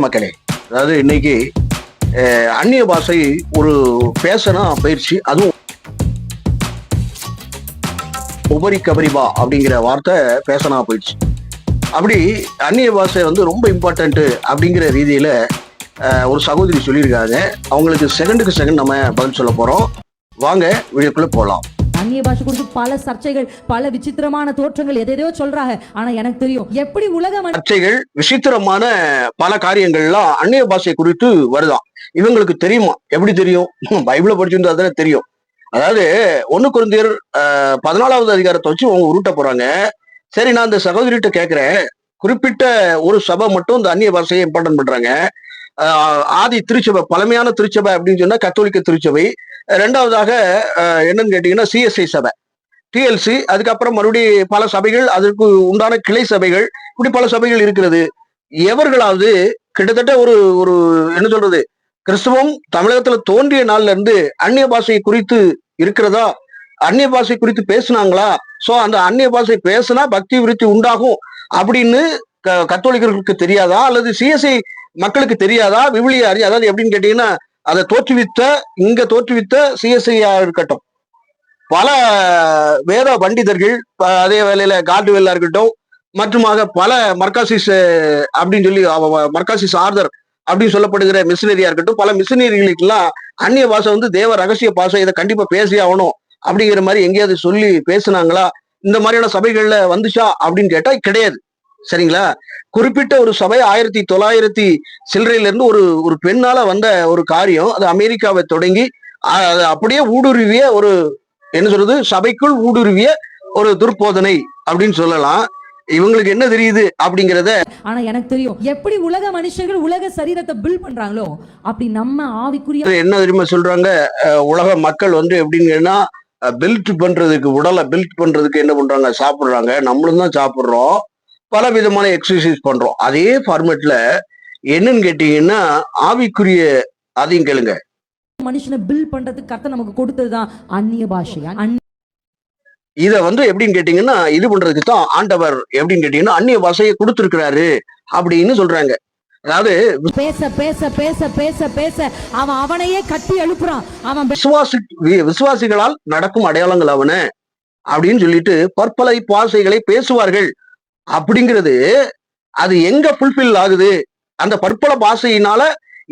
மக்களே, அதாவது இன்னைக்கு அந்நிய பாஷை ஒரு பேசனா பயிற்சி, அதுவும் உபரி கபரிபா அப்படிங்கிற வார்த்தை பேசனா போயிடுச்சு. அப்படி அந்நிய பாஷை வந்து ரொம்ப இம்பார்ட்டன்ட் அப்படிங்கிற ரீதியில ஒரு சகோதரி சொல்லியிருக்காங்க. அவங்களுக்கு செகண்டுக்கு செகண்ட் நம்ம பதில் சொல்ல போறோம். வாங்க வீடியோக்குள்ள போலாம். அந்நிய பாஷை குறித்து பல சர்ச்சைகள், பல விசித்திரமான தோற்றங்கள் எதையோ சொல்றாங்க. ஆனா எனக்கு தெரியும் எப்படி உலக சர்ச்சைகள், விசித்திரமான பல காரியங்கள்லாம் அந்நிய பாஷை குறித்து வருதான். இவங்களுக்கு தெரியுமா? எப்படி தெரியும்? பைபிளை படிச்சிருந்தா தானே தெரியும். அதாவது 1 கொரிந்தியர் 14வது அதிகாரத்தை வச்சு அவங்க உருட்ட போறாங்க. சரி, நான் இந்த சகோதரிட்ட கேட்கிறேன், குறிப்பிட்ட ஒரு சபை மட்டும் இந்த அந்நிய பாஷையை இம்பார்ட்டன் பண்றாங்க. ஆதி திருச்சபை, பழமையான திருச்சபை அப்படின்னு சொன்னா கத்தோலிக்க திருச்சபை. ரெண்டாவதாக என்னன்னு கேட்டீங்கன்னா சிஎஸ்ஐ சபை, டிஎல்சி, அதுக்கப்புறம் மறுபடியும் பல சபைகள், அதற்கு உண்டான கிளை சபைகள், இப்படி பல சபைகள் இருக்கிறது. எவர்களாவது கிட்டத்தட்ட ஒரு ஒரு என்ன சொல்றது, கிறிஸ்தவம் தமிழகத்துல தோன்றிய நாள்ல இருந்து அந்நிய பாஷை குறித்து இருக்கிறதா, அந்நிய பாஷை குறித்து பேசுனாங்களா, சோ அந்த அந்நிய பாஷை பேசினா பக்தி விருத்தி உண்டாகும் அப்படின்னு கத்தோலிக்கர்களுக்கு தெரியாதா, அல்லது சிஎஸ்ஐ மக்களுக்கு தெரியாதா, விவிலிய அதாவது எப்படின்னு கேட்டீங்கன்னா, அதை இங்க தோற்றுவித்த சிஎஸ்ஐயா இருக்கட்டும், பல வேத பண்டிதர்கள், அதே வேளையில கார்டுவெல்லா இருக்கட்டும், மற்றுமாக பல மர்காசிஸ் அப்படின்னு சொல்லி மர்காசிஸ் ஆர்தர் அப்படின்னு சொல்லப்படுகிற மிஷினரியா இருக்கட்டும், பல மிஷினரிகளுக்கெல்லாம் அந்நிய பாஷை வந்து தேவ ரகசிய பாஷை, இதை கண்டிப்பா பேசி ஆகணும் அப்படிங்கிற மாதிரி எங்கேயாவது சொல்லி பேசுனாங்களா, இந்த மாதிரியான சபைகள்ல வந்துச்சா அப்படின்னு கேட்டா கிடையாது. சரிங்களா? குறிப்பிட்ட ஒரு சபை 1900 சில்லறையில இருந்து ஒரு பெண்ணால வந்த ஒரு காரியம், அது அமெரிக்காவை தொடங்கி அப்படியே ஊடுருவிய ஒரு என்ன சொல்றது, சபைக்குள் ஊடுருவிய ஒரு துர்போதனை அப்படின்னு சொல்லலாம். இவங்களுக்கு என்ன தெரியுது அப்படிங்கறத. ஆனா எனக்கு தெரியும் எப்படி உலக மனுஷர்கள் உலக சரீரத்தை பில்ட் பண்றாங்களோ, அப்படி நம்ம ஆவிக்குரிய என்ன தெரியுமா சொல்றாங்க, உலக மக்கள் வந்து எப்படிங்கன்னா பில்ட் பண்றதுக்கு, உடலை பில்ட் பண்றதுக்கு என்ன பண்றாங்க, சாப்பிடுறாங்க. நம்மளும் தான் சாப்பிடுறோம், பல விதமான எக்ஸசைஸ் பண்றோம். அதே ஃபார்மேட்ல என்னன்னு கேட்டீங்கன்னா ஆவிக்குரிய, அதையும் கேளுங்க, மனுஷனை பில்ட் பண்றதுக்கு கர்த்தர் நமக்கு கொடுத்ததுதான் அந்நிய பாஷை. இத வந்து எப்படின்னு கேட்டீங்கன்னா இது பண்றதுக்கு தான் ஆண்டவர் எப்படின்னு கேட்டீங்கன்னா அந்நிய பாஷையை கொடுத்திருக்கிறாரு அப்படின்னு சொல்றாங்க. அதாவது பேச பேச பேச பேச பேச அவன் அவனையே கட்டி எழுப்புறான். அவன் விசுவாசிகளால் நடக்கும் அடையாளங்கள் அவன அப்படின்னு சொல்லிட்டு பற்பல பாஷைகளை பேசுவார்கள் அப்படிங்கிறது, அது எங்க ஃபுல்பில் ஆகுது, அந்த பற்பல பாஷையினால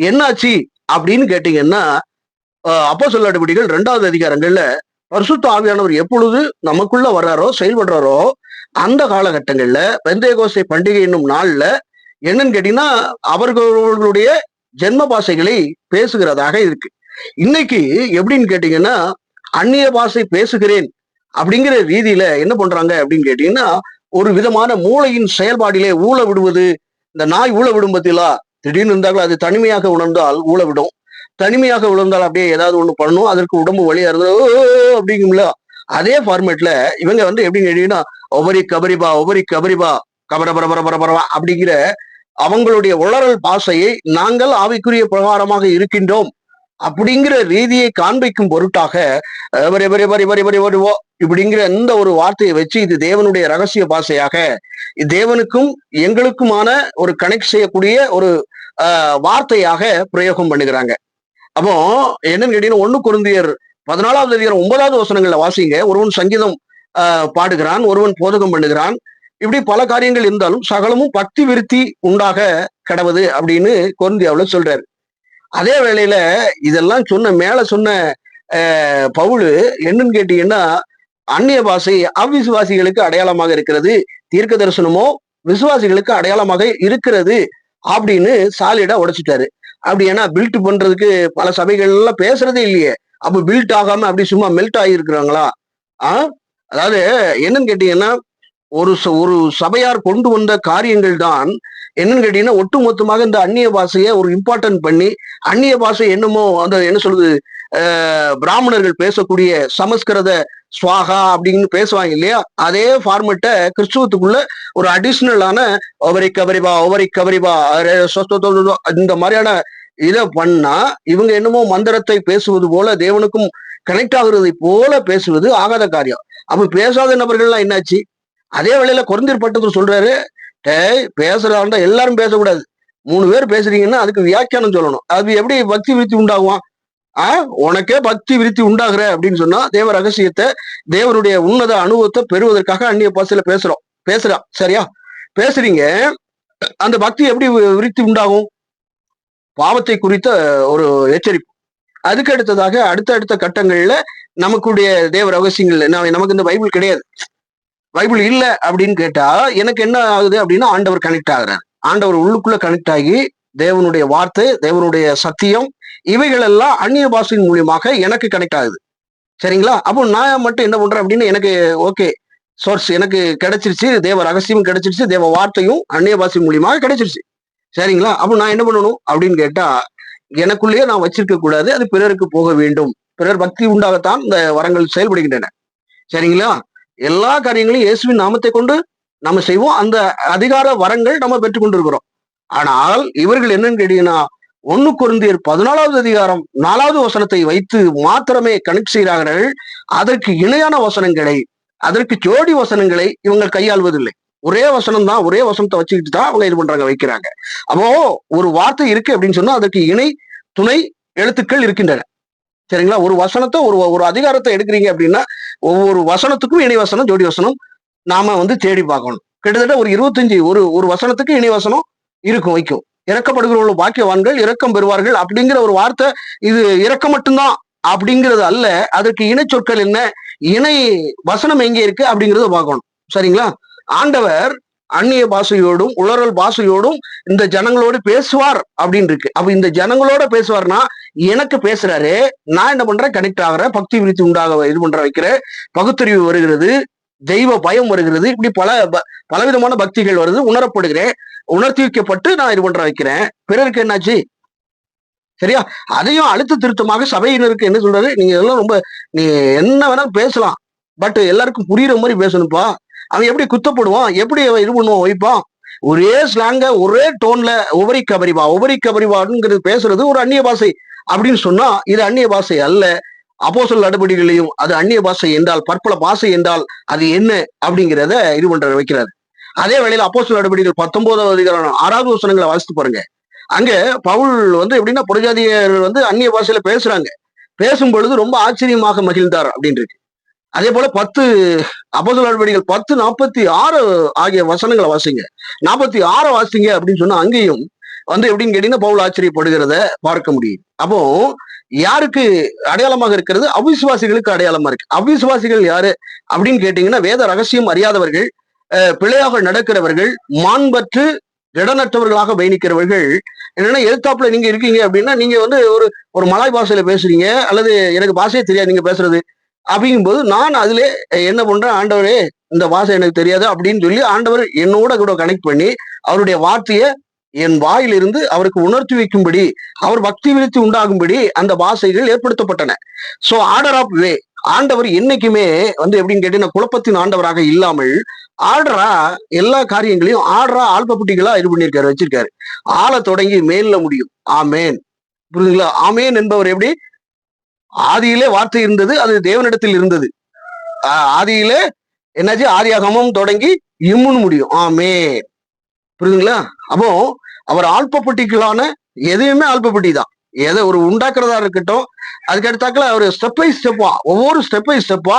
என்னாச்சு அப்படின்னு கேட்டீங்கன்னா, அப்போஸ்தலர் நடவடிக்கைகள் 2வது அதிகாரங்கள்ல பரிசுத்த ஆவியானவர் எப்பொழுது நமக்குள்ள வர்றாரோ, செயல்படுறாரோ, அந்த காலகட்டங்கள்ல பெந்தேகோஸ்தே பண்டிகை என்னும் நாள்ல என்னன்னு கேட்டீங்கன்னா அவர்களுடைய ஜென்ம பாஷைகளை பேசுகிறதாக இருக்கு. இன்னைக்கு எப்படின்னு கேட்டீங்கன்னா அந்நிய பாஷை பேசுகிறேன் அப்படிங்கிற ரீதியில என்ன பண்றாங்க அப்படின்னு கேட்டீங்கன்னா, ஒரு விதமான மூளையின் செயல்பாடிலே ஊழ விடுவது. இந்த நாய் ஊழ விடும் பத்திலா, திடீர்னு இருந்தாலும் அது தனிமையாக உணர்ந்தால் ஊழ விடும், தனிமையாக விழுந்தால் அப்படியே ஏதாவது ஒண்ணு பண்ணணும், அதற்கு உடம்பு வழியா இருந்தது அப்படிங்கும்ல. அதே ஃபார்மேட்ல இவங்க வந்து எப்படின்னு கேட்டீங்கன்னா ஒபரி கபரிபா, ஒபரி கபரிபா, கபரபரபரபரபரா அப்படிங்கிற அவங்களுடைய உளறல் பாஷையை நாங்கள் ஆவிக்குரிய பிரகாரமாக இருக்கின்றோம் அப்படிங்கிற ரீதியை காண்பிக்கும் பொருட்டாக இப்படிங்கிற இந்த ஒரு வார்த்தையை வச்சு இது தேவனுடைய ரகசிய பாஷையாக, தேவனுக்கும் எங்களுக்குமான ஒரு கனெக்ட் செய்யக்கூடிய ஒரு வார்த்தையாக பிரயோகம் பண்ணுகிறாங்க. அப்போ என்னன்னு கேட்டீங்கன்னா 1 கொரிந்தியர் 14வது அதிகாரம் 9வது வசனங்கள்ல வாசிங்க. ஒருவன் சங்கீதம் பாடுகிறான், ஒருவன் போதகம் பண்ணுகிறான், இப்படி பல காரியங்கள் இருந்தாலும் சகலமும் பக்தி விருத்தி உண்டாக கடவுது அப்படின்னு கொரிந்தியாவுல சொல்றாரு. அதே வேளையில இதெல்லாம் மேல சொன்ன பவுல் என்னன்னு கேட்டீங்கன்னா அந்நிய பாஷை அவ்விசுவாசிகளுக்கு அடையாளமாக இருக்கிறது, தீர்க்க தரிசனமோ விசுவாசிகளுக்கு அடையாளமாக இருக்கிறது அப்படின்னு சாலிடா உடைச்சிட்டாரு. அப்படி ஏன்னா பில்ட் பண்றதுக்கு பல சபைகள் எல்லாம் பேசுறதே இல்லையே, அப்ப பில்ட் ஆகாம அப்படி சும்மா மெல்ட் ஆகியிருக்கிறாங்களா? அதாவது என்னன்னு கேட்டீங்கன்னா ஒரு சபையார் கொண்டு வந்த காரியங்கள் தான் என்னன்னு கேட்டீங்கன்னா ஒட்டுமொத்தமாக இந்த அந்நிய பாஷையை ஒரு இம்பார்ட்டன்ட் பண்ணி, அந்நிய பாஷை என்னமோ அந்த என்ன சொல்றது, பிராமணர்கள் பேசக்கூடிய சமஸ்கிருத ஸ்வாகா அப்படின்னு பேசுவாங்க இல்லையா, அதே ஃபார்மெட்டை கிறிஸ்துவத்துக்குள்ள ஒரு அடிஷனலான ஒவரி கபரிபா இந்த மாதிரியான இதை பண்ணா இவங்க என்னமோ மந்திரத்தை பேசுவது போல, தேவனுக்கும் கனெக்ட் ஆகுறதை போல பேசுவது ஆகாத காரியம். அப்ப பேசாத நபர்கள்லாம் என்னாச்சு? அதே வேளையில கொரிந்தியர் பட்டத்தில் சொல்றாரு, பேசுறாண்டா எல்லாரும் பேசக்கூடாது, 3 பேர் பேசுறீங்கன்னா அதுக்கு வியாக்கியானம் சொல்லணும். அது எப்படி பக்தி விருத்தி உண்டாகும்? உனக்கே பக்தி விருத்தி உண்டாகுற அப்படின்னு சொன்னா தேவ ரகசியத்தை, தேவனுடைய உன்னத அனுபவத்தை பெறுவதற்காக அந்நிய பாஷையில பேசுறான். சரியா? பேசுறீங்க. அந்த பக்தி எப்படி விருத்தி உண்டாகும்? பாவத்தை குறித்த ஒரு எச்சரிப்பு. அதுக்கு அடுத்ததாக அடுத்த கட்டங்கள்ல நமக்குடைய தேவ ரகசியங்கள், நமக்கு இந்த பைபிள் கிடையாது, பைபிள் இல்ல அப்படின்னு கேட்டா எனக்கு என்ன ஆகுது அப்படின்னா, ஆண்டவர் கனெக்ட் ஆகுறாரு. ஆண்டவர் உள்ளுக்குள்ள கனெக்ட் ஆகி தேவனுடைய வார்த்தை, தேவனுடைய சத்தியம், இவைகள் எல்லாம் அந்நிய பாஷையின் மூலியமாக எனக்கு கனெக்ட் ஆகுது. சரிங்களா? அப்போ நான் மட்டும் என்ன பண்றேன் அப்படின்னு, எனக்கு ஓகே சோர்ஸ் எனக்கு கிடைச்சிருச்சு, தேவ ரகசியமும் கிடைச்சிருச்சு, தேவ வார்த்தையும் அந்நிய பாஷை மூலியமாக கிடைச்சிருச்சு. சரிங்களா? அப்போ நான் என்ன பண்ணணும் அப்படின்னு கேட்டா, எனக்குள்ளேயே நான் வச்சிருக்க கூடாது, அது பிறருக்கு போக வேண்டும். பிறர் பக்தி உண்டாகத்தான் இந்த வரங்கள் செயல்படுகின்றன. சரிங்களா? எல்லா காரியங்களையும் இயேசுவின் நாமத்தை கொண்டு நம்ம செய்வோம். அந்த அதிகார வரங்கள் நம்ம பெற்றுக் கொண்டிருக்கிறோம். ஆனால் இவர்கள் என்னன்னு கேட்டீங்கன்னா, 1 கொரிந்தியர் 14வது அதிகாரம் 4வது வசனத்தை வைத்து மாத்திரமே கனெக்ட் செய்கிறார்கள். அதற்கு இணையான வசனங்களை, அதற்கு ஜோடி வசனங்களை இவங்க கையாள்வதில்லை. ஒரே வசனம் தான், ஒரே வசனத்தை வச்சுக்கிட்டு தான் அவங்க இது பண்றாங்க, வைக்கிறாங்க. அப்போ ஒரு வார்த்தை இருக்கு அப்படின்னு சொன்னா அதற்கு இணை துணை எழுத்துக்கள் இருக்கின்றன. சரிங்களா? ஒரு வசனத்தை ஒரு அதிகாரத்தை எடுக்கிறீங்க அப்படின்னா ஒவ்வொரு வசனத்துக்கும் இணை வசனம், ஜோடி வசனம் நாம தேடி பார்க்கணும். கிட்டத்தட்ட ஒரு 25 ஒரு வசனத்துக்கு இணை வசனம் வைக்கும். இறக்கப்படுகிறவர்கள் பாக்கியவான்கள், இரக்கம் பெறுவார்கள் அப்படிங்கிற ஒரு வார்த்தை, இது இரக்கம் மட்டும்தான் அப்படிங்கிறது அல்ல. அதற்கு இணை சொற்கள் என்ன, இணை வசனம் எங்கே இருக்கு அப்படிங்கிறத பார்க்கணும். சரிங்களா? ஆண்டவர் அந்நிய பாஷையோடும் உளறல் பாஷையோடும் இந்த ஜனங்களோடு பேசுவார் அப்படின்னு இருக்கு. அப்ப இந்த ஜனங்களோட பேசுவார்னா எனக்கு பேசுறாரு, நான் என்ன பண்றேன், கனெக்ட் ஆகிறேன், பக்தி விருத்தி உண்டாக இது பண்ற வைக்கிறேன், பகுத்தறிவு வருகிறது, தெய்வ பயம் வருகிறது, இப்படி பலவிதமான பக்திகள் வருது, உணரப்படுகிறேன், உணர்த்தி வைக்கப்பட்டு நான் இது பண்ற வைக்கிறேன். பிறருக்கு என்னாச்சு? சரியா? அதையும் அழுத்த திருத்தமாக சபையினருக்கு என்ன சொல்றாரு, நீங்க எல்லாம் ரொம்ப நீ என்ன வேணாலும் பேசலாம், பட் எல்லாருக்கும் புரியுற மாதிரி பேசணும்ப்பா. அவன் எப்படி குத்தப்படுவான், எப்படி இது பண்ணுவான், வைப்பான், ஒரே ஸ்லாங்க ஒரே டோன்ல ஒவ்வொரு கபரிவாங்கிறது பேசுறது ஒரு அந்நிய பாஷை அப்படின்னு சொன்னா இது அந்நிய பாஷை அல்ல. அப்போஸ்தலர் நடபடிகளையும் அது அந்நிய பாஷை என்றால், பற்பல பாஷை என்றால் அது என்ன அப்படிங்கிறத இது பண்ற வைக்கிறாரு. அதே வேளையில அப்போஸ்தலர் நடபடிகள் 19வது அதிகாரம் 6வது வசனங்களை வாசித்து பாருங்க. அங்க பவுல் எப்படின்னா புறஜாதியர் அந்நிய பாஷையில பேசுறாங்க. பேசும் பொழுது ரொம்ப ஆச்சரியமாக மகிழ்ந்தார் அப்படின்னு இருக்கு. அதே போல 10 அப்போஸ்தலர் நடபடிகள் 10:46 ஆகிய வசனங்களை வாசிங்க. 46 வாசிங்க அப்படின்னு சொன்னா அங்கேயும் எப்படின்னு கேட்டீங்கன்னா பவுல் ஆச்சரியப்படுகிறத பார்க்க முடியும். அப்போ யாருக்கு அடையாளமாக இருக்கிறது? அவிசுவாசிகளுக்கு அடையாளமா இருக்கு. அவிசுவாசிகள் யாரு அப்படின்னு கேட்டீங்கன்னா, வேத ரகசியம் அறியாதவர்கள், பிழையாக நடக்கிறவர்கள், மாண்பற்று திடனற்றவர்களாக பயணிக்கிறவர்கள். என்னன்னா, எழுத்தாப்புல நீங்க இருக்கீங்க அப்படின்னா நீங்க ஒரு மலாய் பாஷையில பேசுறீங்க, அல்லது எனக்கு பாஷையே தெரியாது நீங்க பேசுறது அப்படிங்கும்போது நான் அதுல என்ன பண்றேன், ஆண்டவரே இந்த பாஷை எனக்கு தெரியாது அப்படின்னு சொல்லி ஆண்டவர் என்னோட கூட கனெக்ட் பண்ணி அவருடைய வார்த்தையை என் வாயிலிருந்து அவருக்கு உணர்த்தி வைக்கும்படி, அவர் பக்தி விருத்தி உண்டாகும்படி அந்த பாஷைகள் ஏற்படுத்தப்பட்டன. சோ ஆர்டர் ஆஃப் வே, ஆண்டவர் என்னைக்குமே எப்படின்னு கேட்டீங்கன்னா குழப்பத்தின் ஆண்டவராக இல்லாமல் ஆர்டரா எல்லா காரியங்களையும் ஆர்டரா ஆல்பபட்டிகளா இது பண்ணியிருக்காரு, வச்சிருக்காரு. ஆள தொடங்கி மேல்ல முடியும். ஆமேன். புரியுதுங்களா? ஆமேன் என்பவர் எப்படி? ஆதியிலே வார்த்தை இருந்தது, அது தேவனிடத்தில் இருந்தது. ஆதியிலே என்னாச்சு, ஆதியாகமம் தொடங்கி இம்முன்னு முடியும். ஆமேன். புரியுதுங்களா? அப்போ அவர் ஆல்பபட்டிகளான எதையுமே ஆல்பபட்டி தான். எதை ஒரு உண்டாக்குறதா இருக்கட்டும், அதுக்கு அடுத்தாக்கல அவர் ஸ்டெப் பை ஸ்டெப்பா, ஒவ்வொரு ஸ்டெப் பை ஸ்டெப்பா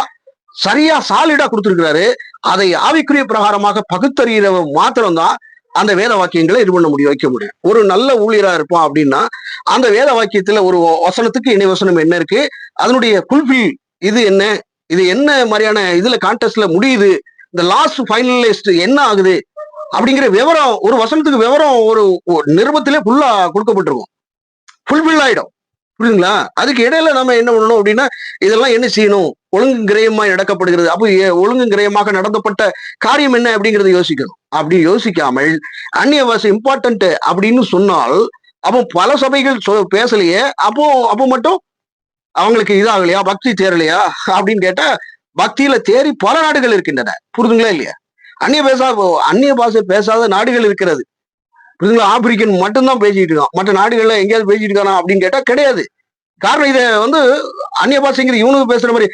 சரியா சாலிடா கொடுத்திருக்கிறாரு. அதை ஆவிக்குரிய பிரகாரமாக பகுத்தறிகிற மாத்திரம்தான் அந்த வேத வாக்கியங்களை இது பண்ண முடியும், வைக்க முடியும். ஒரு நல்ல ஊழியரா இருப்பான் அப்படின்னா அந்த வேத வாக்கியத்துல ஒரு வசனத்துக்கு இணை வசனம் என்ன இருக்கு, அதனுடைய ஃபுல்ஃபில் இது என்ன, இது என்ன மாதிரியான இதுல கான்டெஸ்ட்ல முடியுது, இந்த லாஸ்ட் ஃபைனலிஸ்ட் என்ன ஆகுது அப்படிங்கிற விவரம், ஒரு வசனத்துக்கு விவரம் ஒரு நிருபத்திலே ஃபுல்லா கொடுக்கப்பட்டிருக்கும், ஃபுல்ஃபில் ஆயிடும். புரியுதுங்களா? அதுக்கு இடையில நம்ம என்ன பண்ணணும் அப்படின்னா, இதெல்லாம் என்ன செய்யணும், ஒழுங்கு கிரயமாய் நடக்கப்படுகிறது. அப்போ ஒழுங்கு கிரயமாக நடந்தப்பட்ட காரியம் என்ன அப்படிங்கறத யோசிக்கணும். அப்படி யோசிக்காமல் அந்நிய பாஷை இம்பார்ட்டன்ட் அப்படின்னு சொன்னால், அப்போ பல சபைகள் பேசலையே, அப்போ மட்டும் அவங்களுக்கு இதாகலையா, பக்தி தேரலையா அப்படின்னு கேட்டா, பக்தியில தேறி பல நாடுகள் இருக்கின்றன. புரிதுங்களா இல்லையா? அந்நிய பாஷை பேசாத நாடுகள் இருக்கிறது. புரியுதுங்களா? ஆப்பிரிக்கன் மட்டும்தான் பேசிட்டு இருக்கான், மற்ற நாடுகள்ல எங்கேயாவது பேசிட்டு இருக்கானா அப்படின்னு கேட்டா கிடையாது. காரணம் இதை அந்நிய பாஷைங்கிற இவனுக்கு பேசுற மாதிரி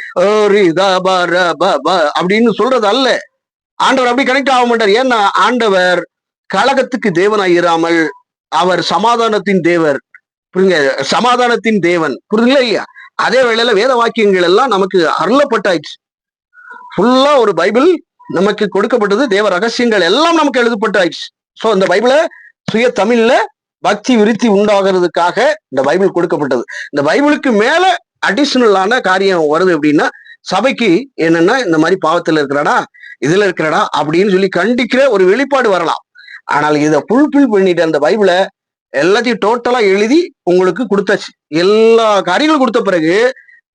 அப்படின்னு சொல்றது அல்ல. ஆண்டவர் அப்படி கனெக்ட் ஆக மாட்டார். ஏன்னா ஆண்டவர் கழகத்துக்கு தேவனாய் இராமல் அவர் சமாதானத்தின் தேவர், புரியுங்க, சமாதானத்தின் தேவன், புரியுதுங்களா இல்லையா? அதே வேளையில வேத வாக்கியங்கள் எல்லாம் நமக்கு அருளப்பட்டாயிடுச்சு. ஃபுல்லா ஒரு பைபிள் நமக்கு கொடுக்கப்பட்டது. தேவ ரகசியங்கள் எல்லாம் நமக்கு எழுதப்பட்டாயிடுச்சு. சோ இந்த பைபிளை சுய தமிழ்ல பக்தி விருத்தி உண்டாகிறதுக்காக இந்த பைபிள் கொடுக்கப்பட்டது. இந்த பைபிளுக்கு மேல அடிஷனலான காரியம் வருது அப்படின்னா, சபைக்கு என்னன்னா இந்த மாதிரி பாவத்துல இருக்கிறாடா, இதுல இருக்கிறாடா அப்படின்னு சொல்லி கண்டிக்கிற ஒரு வெளிப்பாடு வரலாம். ஆனால் இதை ஃபுல்ஃபில் பண்ணிட்டு அந்த பைபிளை எல்லாத்தையும் டோட்டலா எழுதி உங்களுக்கு கொடுத்தாச்சு. எல்லா காரியங்களும் கொடுத்த பிறகு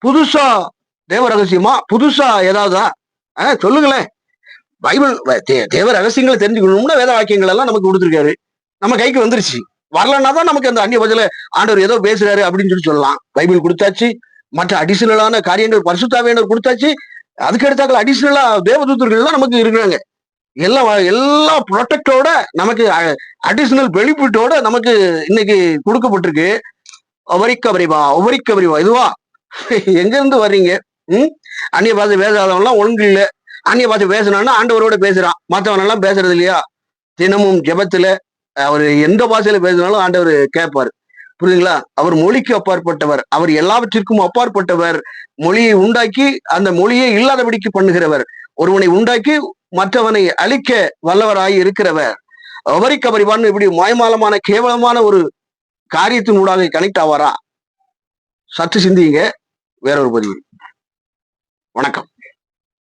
புதுசா தேவ ரகசியமா புதுசா ஏதாவதா சொல்லுங்களேன். பைபிள் தேவ ரகசியங்களை தெரிஞ்சுக்கணும்னா வேத வாக்கியங்கள் எல்லாம் நமக்கு கொடுத்துருக்காரு, நம்ம கைக்கு வந்துருச்சு. வரலன்னா தான் நமக்கு அந்த அந்நிய பதில ஆண்டவர் ஏதோ பேசுறாரு அப்படின்னு சொல்லலாம். பைபிள் கொடுத்தாச்சு, மற்ற அடிஷனலான காரியங்கள் பரிசுத்தாவியானவர் கொடுத்தாச்சு. அதுக்கு எடுத்தாக்கள் அடிஷனலா தேவதூதர்கள் எல்லாம் நமக்கு இருக்கிறாங்க. எல்லா ப்ரொடெக்டோட நமக்கு அடிஷனல் பெனிஃபிட்டோட நமக்கு இன்னைக்கு கொடுக்கப்பட்டிருக்கு. ஒவரிக்கவரிவா இதுவா எங்க இருந்து வர்றீங்க? அந்நிய பாஷை பேசாதவன்லாம் ஒழுங்கு இல்லை. அந்நிய பாஷை பேசினான்னா ஆண்டவரோட பேசுறான், மற்றவன் எல்லாம் பேசுறது இல்லையா? தினமும் ஜெபத்துல அவர் எந்த பாஷையில பேசினாலும் ஆண்டவர் கேட்பாரு, புரியுதுங்களா? அவர் மொழிக்கு அப்பாற்பட்டவர், அவர் எல்லாவற்றிற்கும் அப்பாற்பட்டவர். மொழியை உண்டாக்கி அந்த மொழியை இல்லாதபடிக்கு பண்ணுகிறவர், ஒருவனை உண்டாக்கி மற்றவனை அழிக்க வல்லவராய் இருக்கிறவர். அவரிக்கவரிவான்னு இப்படி மாயமாலமான கேவலமான ஒரு காரியத்தின் ஊடாக கனெக்ட் ஆவாரா? சற்று சிந்திங்க. வேறொரு பதிவு. வணக்கம்.